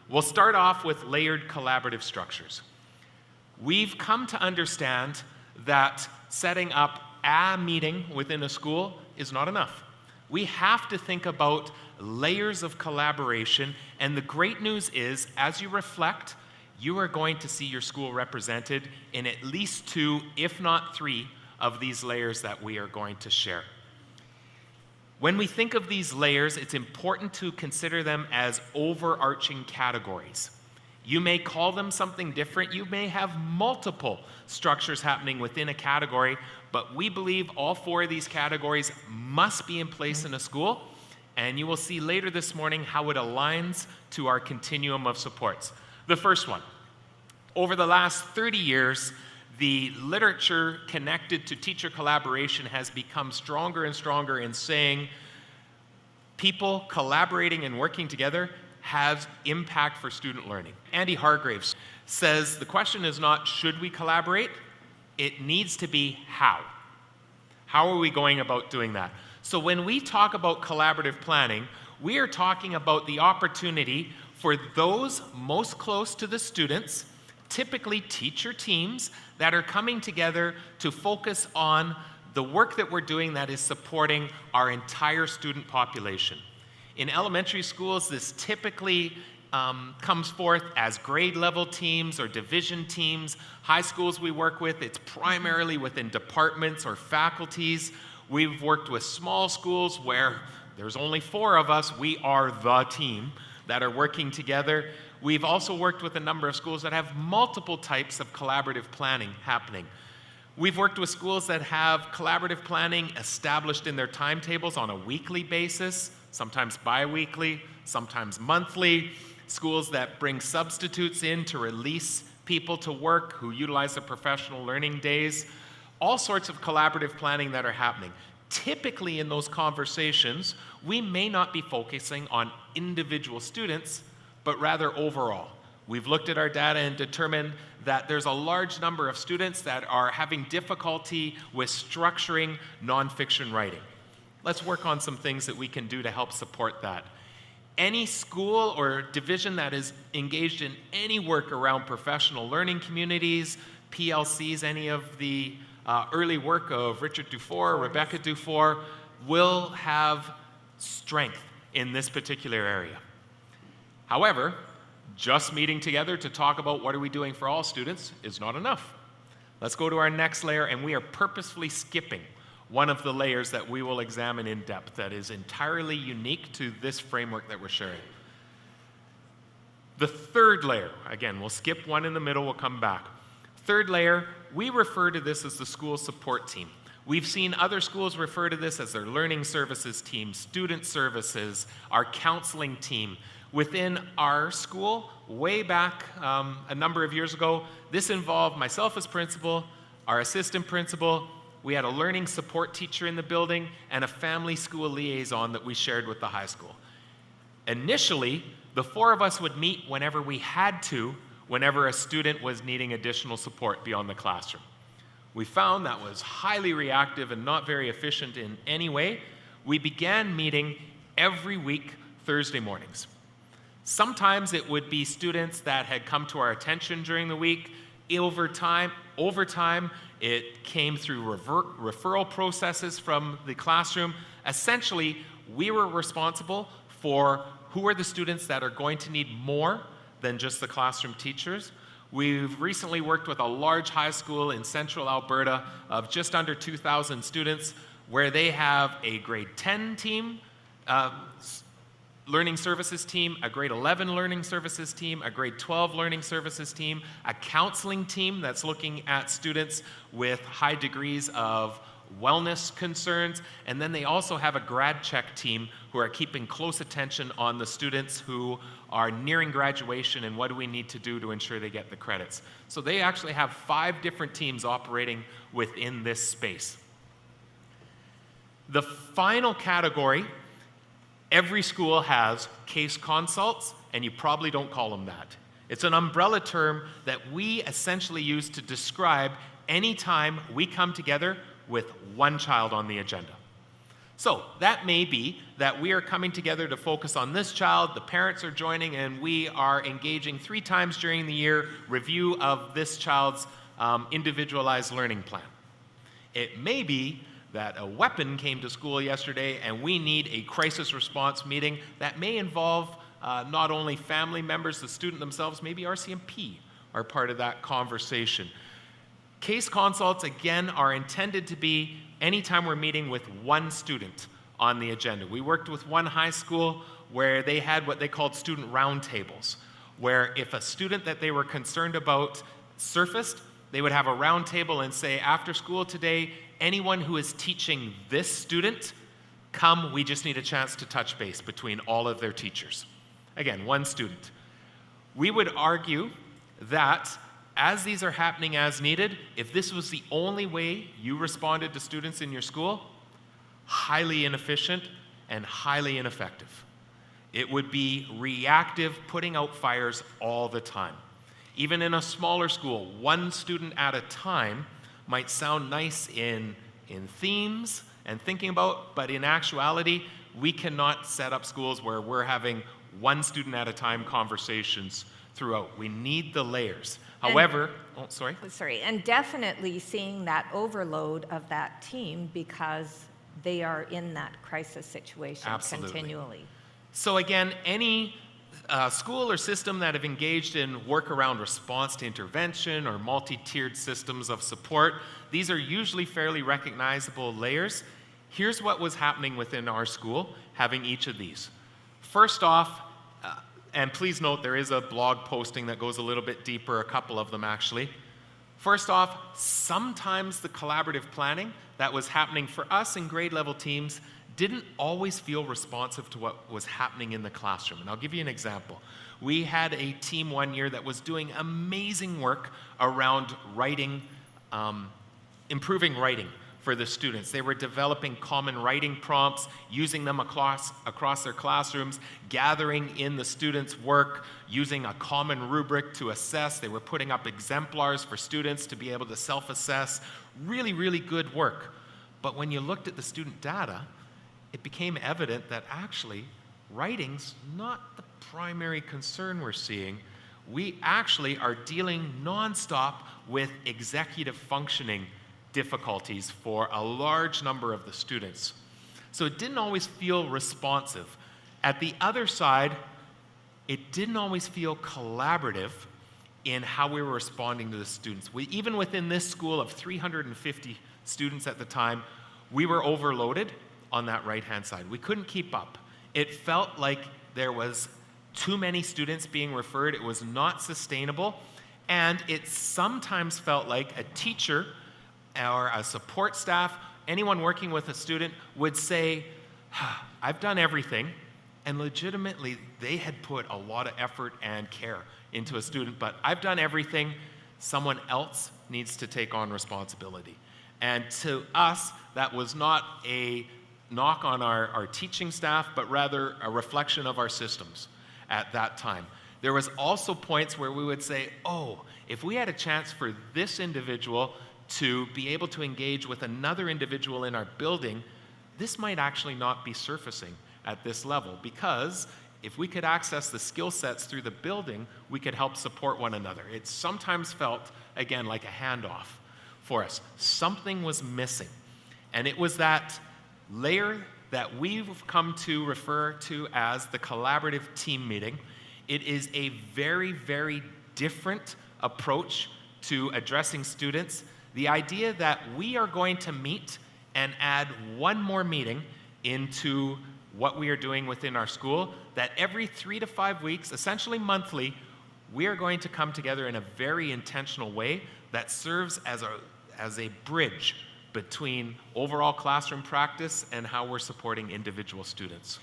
We'll start off with layered collaborative structures. We've come to understand that setting up a meeting within a school is not enough. We have to think about layers of collaboration, and the great news is, as you reflect, you are going to see your school represented in at least 2, if not 3, of these layers that we are going to share. When we think of these layers, it's important to consider them as overarching categories. You may call them something different. You may have multiple structures happening within a category, but we believe all 4 of these categories must be in place in a school, and you will see later this morning how it aligns to our continuum of supports. The first one, over the last 30 years, the literature connected to teacher collaboration has become stronger and stronger in saying people collaborating and working together has impact for student learning. Andy Hargraves says the question is not should we collaborate, it needs to be how. How are we going about doing that? So when we talk about collaborative planning, we are talking about the opportunity for those most close to the students, typically teacher teams, that are coming together to focus on the work that we're doing that is supporting our entire student population. In elementary schools, this typically comes forth as grade level teams or division teams. High schools we work with, it's primarily within departments or faculties. We've worked with small schools where there's only 4 of us. We are the team that are working together. We've also worked with a number of schools that have multiple types of collaborative planning happening. We've worked with schools that have collaborative planning established in their timetables on a weekly basis, sometimes bi-weekly, sometimes monthly. Schools that bring substitutes in to release people to work who utilize the professional learning days. All sorts of collaborative planning that are happening. Typically in those conversations, we may not be focusing on individual students, but rather overall. We've looked at our data and determined that there's a large number of students that are having difficulty with structuring nonfiction writing. Let's work on some things that we can do to help support that. Any school or division that is engaged in any work around professional learning communities, PLCs, any of the early work of Richard Dufour, Rebecca Dufour, will have strength in this particular area. However, just meeting together to talk about what are we doing for all students is not enough. Let's go to our next layer, and we are purposefully skipping one of the layers that we will examine in depth that is entirely unique to this framework that we're sharing. The third layer, again, we'll skip one in the middle, we'll come back. Third layer, we refer to this as the school support team. We've seen other schools refer to this as their learning services team, student services, our counseling team. Within our school, way back a number of years ago, this involved myself as principal, our assistant principal, we had a learning support teacher in the building, and a family school liaison that we shared with the high school. Initially, the 4 of us would meet whenever we had to, whenever a student was needing additional support beyond the classroom. We found that was highly reactive and not very efficient in any way. We began meeting every week, Thursday mornings. Sometimes it would be students that had come to our attention during the week. Over time, it came through referral processes from the classroom. Essentially, we were responsible for who are the students that are going to need more than just the classroom teachers. We've recently worked with a large high school in central Alberta of just under 2,000 students where they have a grade 10 team, learning services team, a grade 11 learning services team, a grade 12 learning services team, a counseling team that's looking at students with high degrees of wellness concerns, and then they also have a grad check team who are keeping close attention on the students who are nearing graduation and what do we need to do to ensure they get the credits. So they actually have 5 different teams operating within this space. The final category, every school has case consults, and you probably don't call them that. It's an umbrella term that we essentially use to describe any time we come together with one child on the agenda. So that may be that we are coming together to focus on this child, the parents are joining, and we are engaging 3 times during the year, review of this child's individualized learning plan. It may be that a weapon came to school yesterday and we need a crisis response meeting that may involve not only family members, the student themselves, maybe RCMP are part of that conversation. Case consults, again, are intended to be anytime we're meeting with one student on the agenda. We worked with one high school where they had what they called student roundtables, where if a student that they were concerned about surfaced, they would have a round table and say, after school today, anyone who is teaching this student, come, we just need a chance to touch base between all of their teachers. Again, one student. We would argue that as these are happening as needed, if this was the only way you responded to students in your school, highly inefficient and highly ineffective. It would be reactive, putting out fires all the time. Even in a smaller school, one student at a time might sound nice in themes and thinking about, but in actuality, we cannot set up schools where we're having one student at a time conversations throughout. We need the layers. However, and definitely seeing that overload of that team because they are in that crisis situation continually. So again, any school or system that have engaged in work around response to intervention or multi-tiered systems of support, these are usually fairly recognizable layers. Here's what was happening within our school, having each of these. First off, and please note there is a blog posting that goes a little bit deeper, a couple of them actually. First off, sometimes the collaborative planning that was happening for us in grade level teams didn't always feel responsive to what was happening in the classroom. And I'll give you an example. We had a team one year that was doing amazing work around writing, improving writing for the students. They were developing common writing prompts, using them across their classrooms, gathering in the students' work, using a common rubric to assess. They were putting up exemplars for students to be able to self-assess. Really, really good work. But when you looked at the student data, it became evident that actually writing's not the primary concern we're seeing. We actually are dealing nonstop with executive functioning difficulties for a large number of the students. So it didn't always feel responsive. At the other side, it didn't always feel collaborative in how we were responding to the students. Even within this school of 350 students at the time, we were overloaded on that right-hand side. We couldn't keep up. It felt like there was too many students being referred. It was not sustainable. And it sometimes felt like a teacher or a support staff, anyone working with a student would say, I've done everything. And legitimately, they had put a lot of effort and care into a student, but I've done everything. Someone else needs to take on responsibility. And to us, that was not a knock on our teaching staff, but rather a reflection of our systems at that time. There was also points where we would say, oh, if we had a chance for this individual to be able to engage with another individual in our building, this might actually not be surfacing at this level, because if we could access the skill sets through the building, we could help support one another. It sometimes felt, again, like a handoff for us. Something was missing. And it was that layer that we've come to refer to as the collaborative team meeting. It is a very, very different approach to addressing students. The idea that we are going to meet and add one more meeting into what we are doing within our school, that every 3 to 5 weeks, essentially monthly, we are going to come together in a very intentional way that serves as a bridge between overall classroom practice and how we're supporting individual students.